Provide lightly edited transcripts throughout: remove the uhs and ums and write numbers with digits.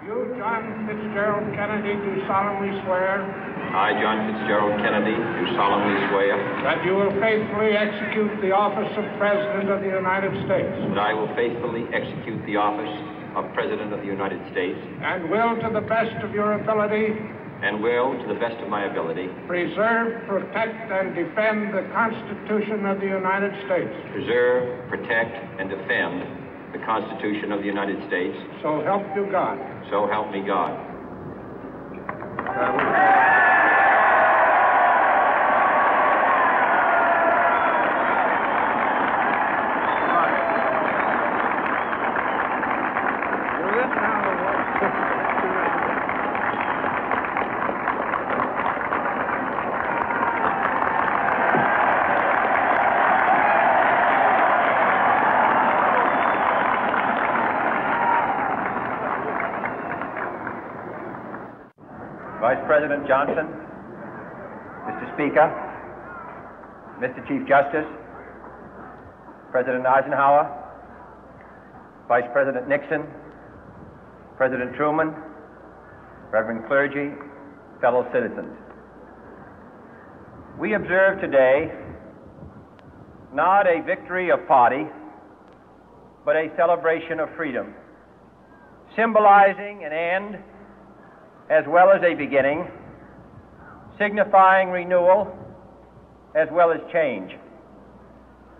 You, John Fitzgerald Kennedy, do solemnly swear. I, John Fitzgerald Kennedy, do solemnly swear. That you will faithfully execute the office of President of the United States. That I will faithfully execute the office of President of the United States. And will, to the best of your ability. And will, to the best of my ability. Preserve, protect, and defend the Constitution of the United States. Preserve, protect, and defend the Constitution of the United States. So help you God. So help me God. Vice President Johnson, Mr. Speaker, Mr. Chief Justice, President Eisenhower, Vice President Nixon, President Truman, Reverend clergy, fellow citizens. We observe today not a victory of party, but a celebration of freedom, symbolizing an end as well as a beginning, signifying renewal as well as change.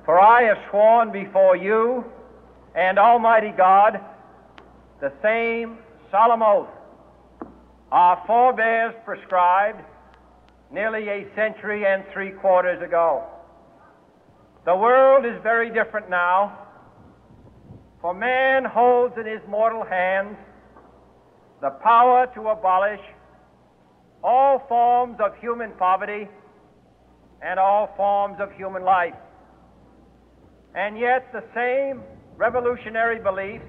For I have sworn before you and Almighty God the same solemn oath our forebears prescribed nearly a century and 3/4 ago. The world is very different now, for man holds in his mortal hands the power to abolish all forms of human poverty and all forms of human life. And yet the same revolutionary beliefs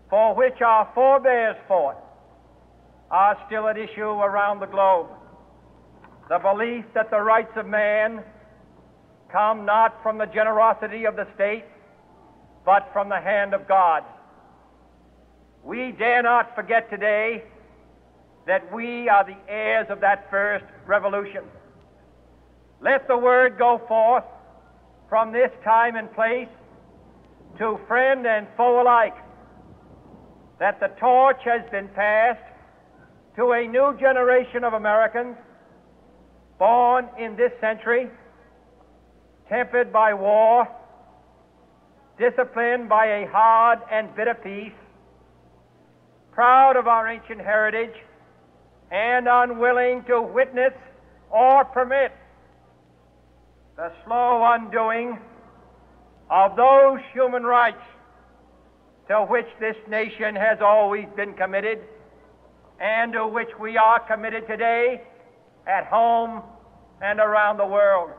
for which our forebears fought are still at issue around the globe. The belief that the rights of man come not from the generosity of the state, but from the hand of God. We dare not forget today that we are the heirs of that first revolution. Let the word go forth from this time and place to friend and foe alike that the torch has been passed to a new generation of Americans born in this century, tempered by war, disciplined by a hard and bitter peace, proud of our ancient heritage, and unwilling to witness or permit the slow undoing of those human rights to which this nation has always been committed and to which we are committed today at home and around the world.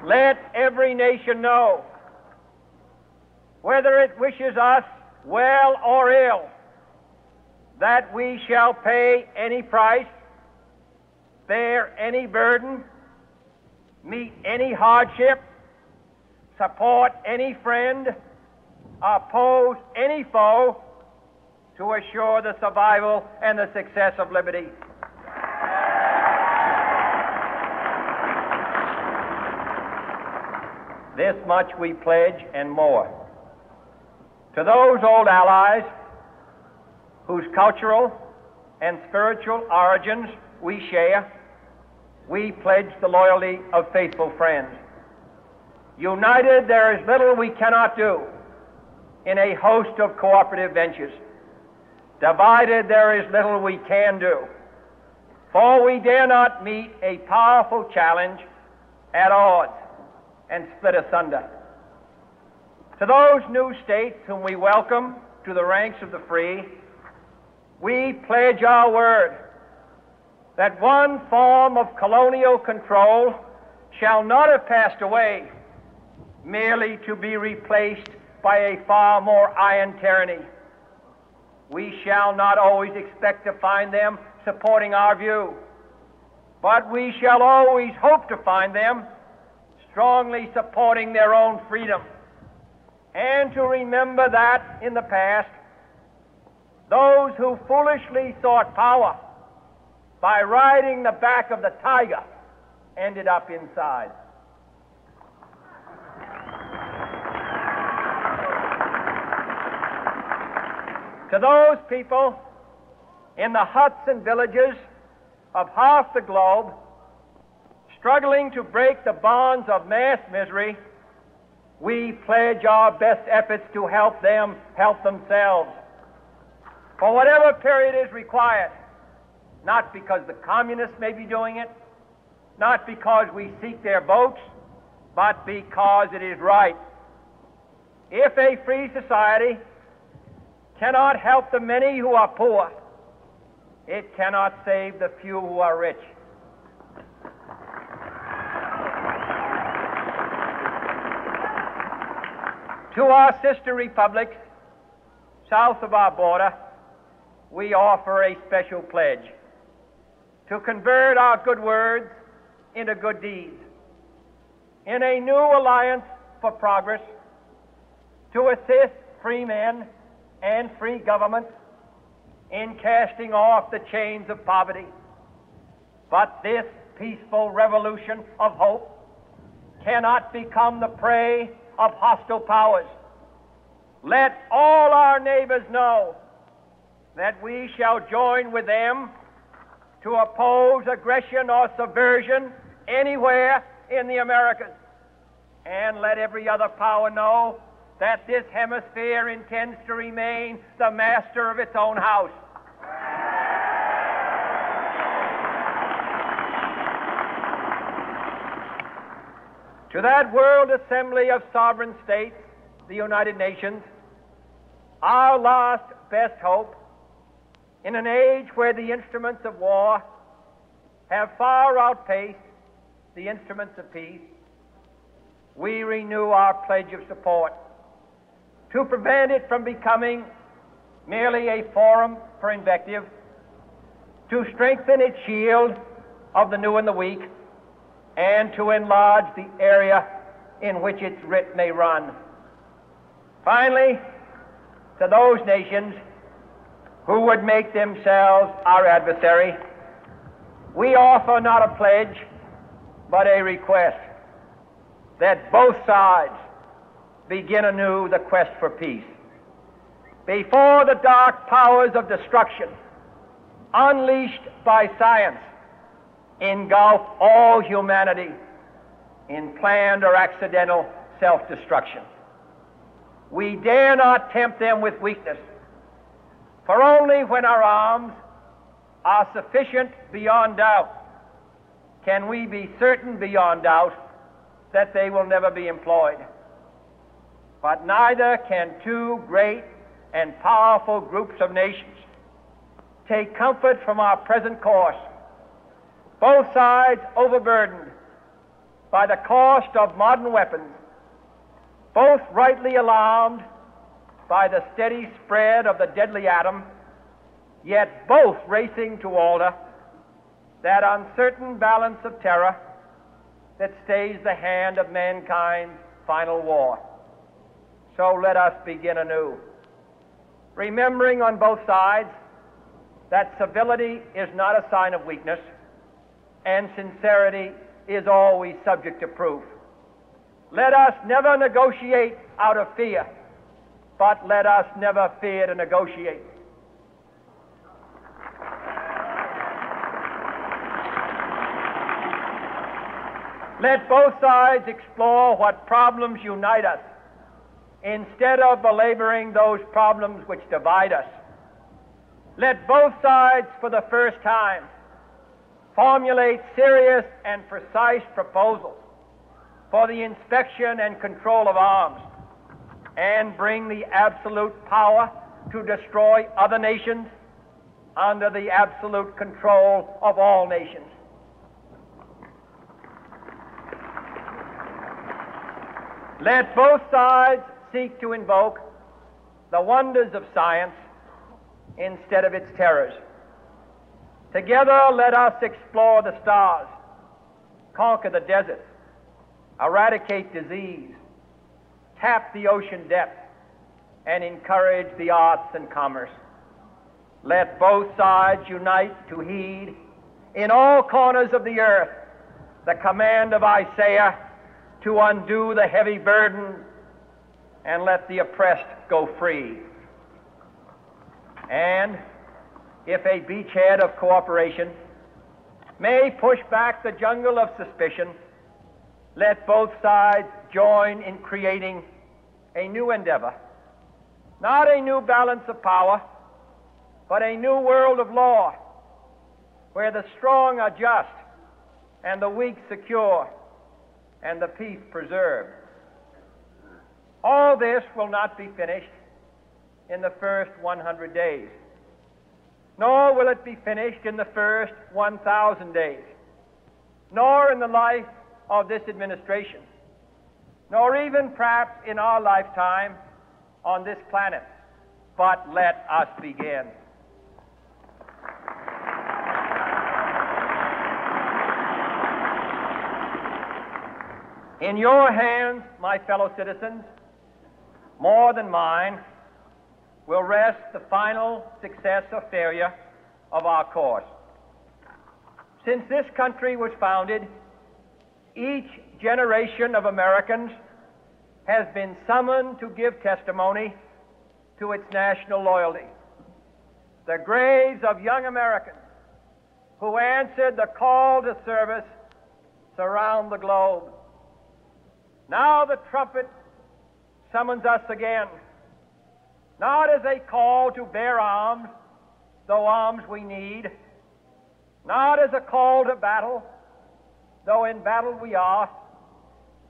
Let every nation know, whether it wishes us well or ill, that we shall pay any price, bear any burden, meet any hardship, support any friend, oppose any foe to assure the survival and the success of liberty. This much we pledge and more. To those old allies whose cultural and spiritual origins we share, we pledge the loyalty of faithful friends. United, there is little we cannot do in a host of cooperative ventures. Divided, there is little we can do, for we dare not meet a powerful challenge at odds and split asunder. To those new states whom we welcome to the ranks of the free, we pledge our word that one form of colonial control shall not have passed away merely to be replaced by a far more iron tyranny. We shall not always expect to find them supporting our view, but we shall always hope to find them strongly supporting their own freedom, and to remember that in the past, those who foolishly sought power by riding the back of the tiger ended up inside. To those people in the huts and villages of half the globe struggling to break the bonds of mass misery, we pledge our best efforts to help them help themselves for whatever period is required, not because the communists may be doing it, not because we seek their votes, but because it is right. If a free society cannot help the many who are poor, it cannot save the few who are rich. To our sister republics south of our border, we offer a special pledge to convert our good words into good deeds, in a new alliance for progress, to assist free men and free governments in casting off the chains of poverty. But this peaceful revolution of hope cannot become the prey of hostile powers. Let all our neighbors know that we shall join with them to oppose aggression or subversion anywhere in the Americas. And let every other power know that this hemisphere intends to remain the master of its own house. To that World Assembly of Sovereign States, the United Nations, our last best hope, in an age where the instruments of war have far outpaced the instruments of peace, we renew our pledge of support to prevent it from becoming merely a forum for invective, to strengthen its shield of the new and the weak, and to enlarge the area in which its writ may run. Finally, to those nations who would make themselves our adversary, we offer not a pledge, but a request that both sides begin anew the quest for peace. Before the dark powers of destruction, unleashed by science, engulf all humanity in planned or accidental self-destruction, we dare not tempt them with weakness, for only when our arms are sufficient beyond doubt can we be certain beyond doubt that they will never be employed. But neither can two great and powerful groups of nations take comfort from our present course, both sides overburdened by the cost of modern weapons, both rightly alarmed by the steady spread of the deadly atom, yet both racing to alter that uncertain balance of terror that stays the hand of mankind's final war. So let us begin anew, remembering on both sides that civility is not a sign of weakness, and sincerity is always subject to proof. Let us never negotiate out of fear, but let us never fear to negotiate. Let both sides explore what problems unite us, instead of belaboring those problems which divide us. Let both sides, for the first time, formulate serious and precise proposals for the inspection and control of arms, and bring the absolute power to destroy other nations under the absolute control of all nations. Let both sides seek to invoke the wonders of science instead of its terrors. Together, let us explore the stars, conquer the deserts, eradicate disease, tap the ocean depths, and encourage the arts and commerce. Let both sides unite to heed in all corners of the earth the command of Isaiah to undo the heavy burden and let the oppressed go free. And if a beachhead of cooperation may push back the jungle of suspicion, let both sides join in creating a new endeavor, not a new balance of power, but a new world of law, where the strong are just and the weak secure and the peace preserved. All this will not be finished in the first 100 days, nor will it be finished in the first 1,000 days, nor in the life of this administration, nor even perhaps in our lifetime on this planet. But let us begin. In your hands, my fellow citizens, more than mine, will rest the final success or failure of our course. Since this country was founded, each generation of Americans has been summoned to give testimony to its national loyalty. The graves of young Americans who answered the call to service surround the globe. Now the trumpet summons us again, not as a call to bear arms, though arms we need, not as a call to battle, though in battle we are,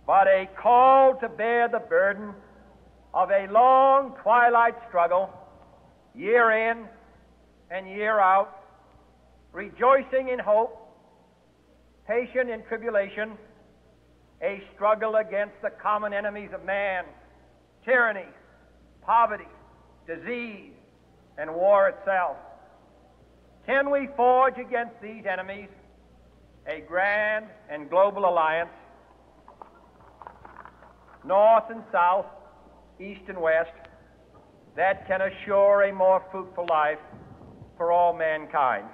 but a call to bear the burden of a long twilight struggle, year in and year out, rejoicing in hope, patient in tribulation, a struggle against the common enemies of man, tyranny, poverty, disease, and war itself. Can we forge against these enemies a grand and global alliance, north and south, east and west, that can assure a more fruitful life for all mankind?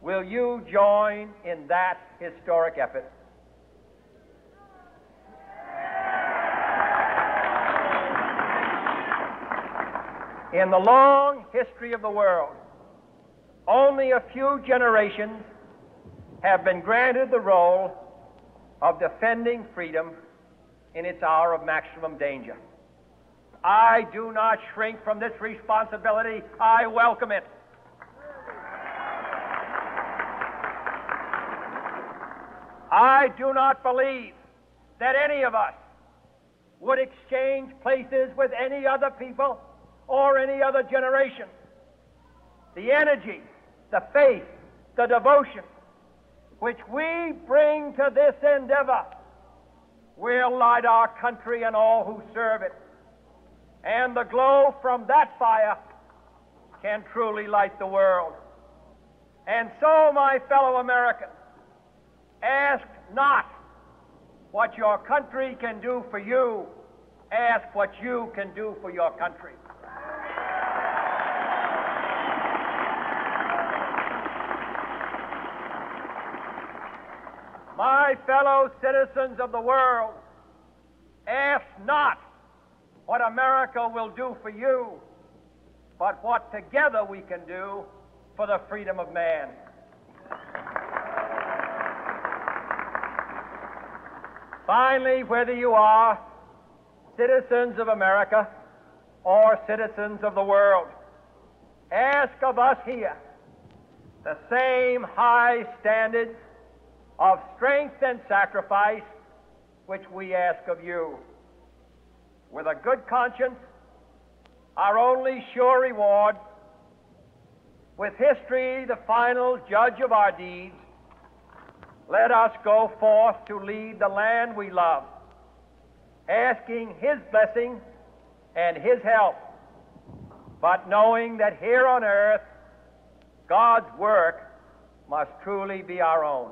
Will you join in that historic effort? In the long history of the world, only a few generations have been granted the role of defending freedom in its hour of maximum danger. I do not shrink from this responsibility. I welcome it. I do not believe that any of us would exchange places with any other people or any other generation. The energy, the faith, the devotion which we bring to this endeavor will light our country and all who serve it. And the glow from that fire can truly light the world. And so, my fellow Americans, ask not what your country can do for you, ask what you can do for your country. My fellow citizens of the world, ask not what America will do for you, but what together we can do for the freedom of man. Finally, whether you are citizens of America or citizens of the world, ask of us here the same high standards of strength and sacrifice which we ask of you. With a good conscience, our only sure reward, with history the final judge of our deeds, let us go forth to lead the land we love, asking His blessing and His help, but knowing that here on earth God's work must truly be our own.